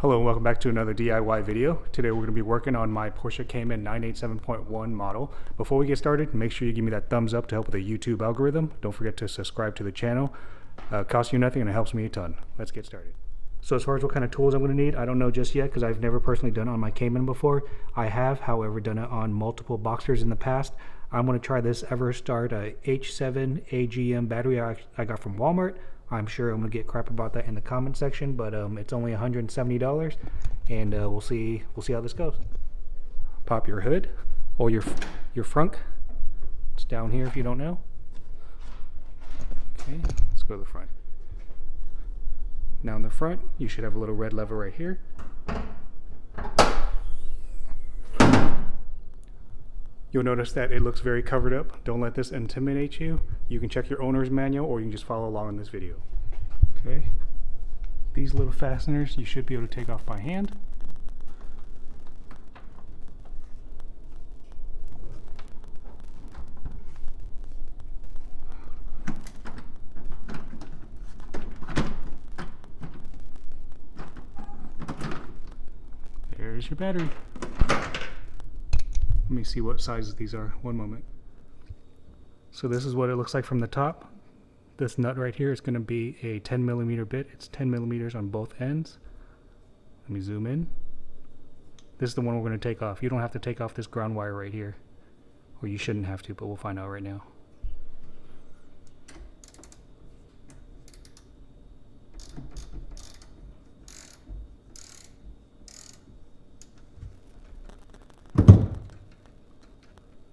Hello and welcome back to another DIY video. Today we're going to be working on my Porsche Cayman 987.1 model. Before we get started, make sure you give me that thumbs up to help with the YouTube algorithm. Don't forget to subscribe to the channel. It costs you nothing and it helps me a ton. Let's get started. So as far as what kind of tools I'm going to need, I don't know just yet because I've never personally done it on my Cayman before. I have, however, done it on multiple Boxsters in the past. I'm going to try this Everstart H7 AGM battery I got from Walmart. I'm sure I'm going to get crap about that in the comment section, but it's only $170, and we'll see how this goes. Pop your hood or your frunk. It's down here if you don't know. Okay, let's go to the front. Now in the front, you should have a little red lever right here. You'll notice that it looks very covered up. Don't let this intimidate you. You can check your owner's manual or you can just follow along in this video. Okay. These little fasteners you should be able to take off by hand. There's your battery. Let me see what sizes these are. One moment. So this is what it looks like from the top. This nut right here is going to be a 10 millimeter bit. It's 10 millimeters on both ends. Let me zoom in. This is the one we're going to take off. You don't have to take off this ground wire right here. Or you shouldn't have to, but we'll find out right now.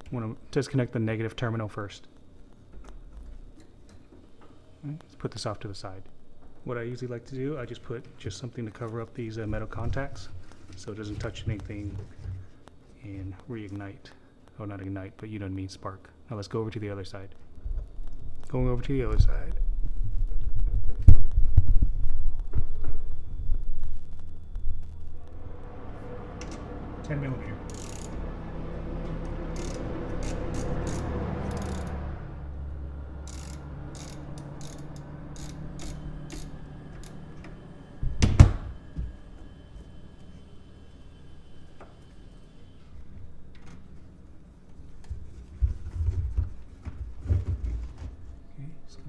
I want to disconnect the negative terminal first. Let's put this off to the side. What I usually like to do, I just put something to cover up these metal contacts so it doesn't touch anything and reignite. Oh, not ignite, but you know what I mean, spark. Now let's go over to the other side. Going over to the other side. $10 millimeter.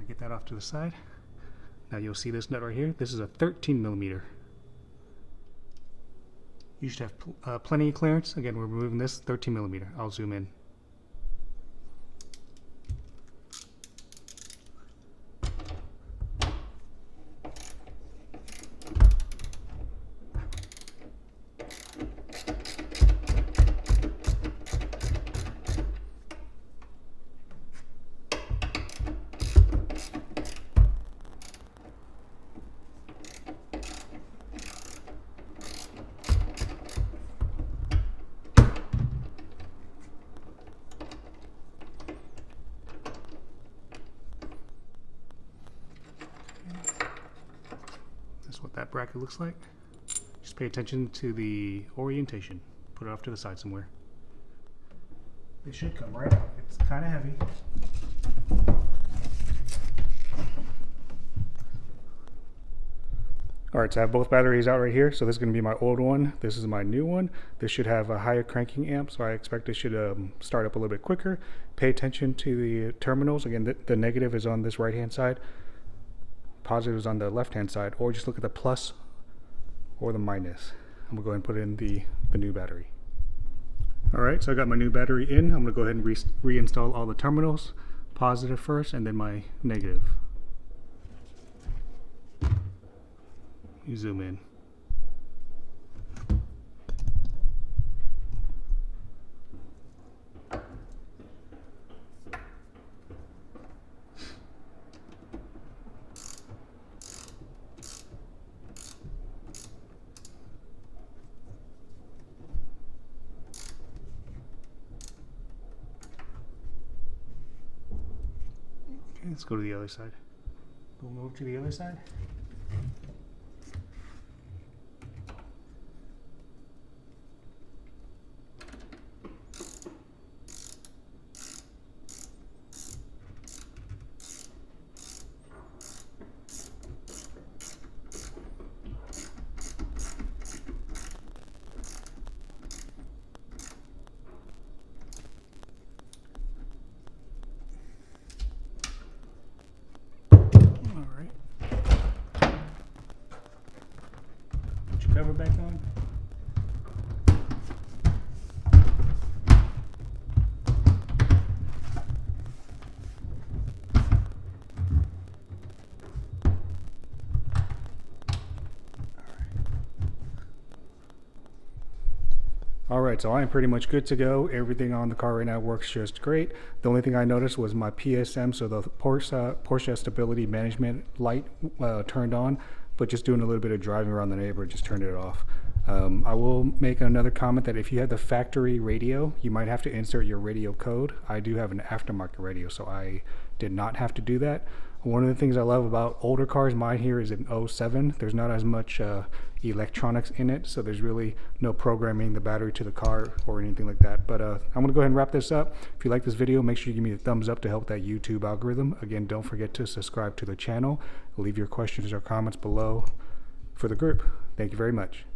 Get that off to the side. Now you'll see this nut right here. This is a 13 millimeter. You should have plenty of clearance. Again, we're removing this 13 millimeter. I'll zoom in. What that bracket looks like. Just pay attention to the orientation. Put it off to the side somewhere. It should come right out. It's kind of heavy. Alright, so I have both batteries out right here. So this is going to be my old one. This is my new one. This should have a higher cranking amp, so I expect it should start up a little bit quicker. Pay attention to the terminals. Again, the negative is on this right hand side. Positive is on the left hand side, or just look at the plus or the minus. I'm gonna go ahead and put in the new battery. Alright, so I got my new battery in. I'm gonna go ahead and reinstall all the terminals. Positive first and then my negative. You zoom in. Let's go to the other side. We'll move to the other side. cover back on. Alright, so I am pretty much good to go. Everything on the car right now works just great. The only thing I noticed was my PSM, so the Porsche Stability Management light turned on, but just doing a little bit of driving around the neighborhood, just turned it off. I will make another comment that if you have the factory radio, you might have to insert your radio code. I do have an aftermarket radio, so I did not have to do that. One of the things I love about older cars, mine here is an 07. There's not as much electronics in it, so there's really no programming the battery to the car or anything like that. But I'm going to go ahead and wrap this up. If you like this video, make sure you give me a thumbs up to help that YouTube algorithm. Again, don't forget to subscribe to the channel. Leave your questions or comments below for the group. Thank you very much.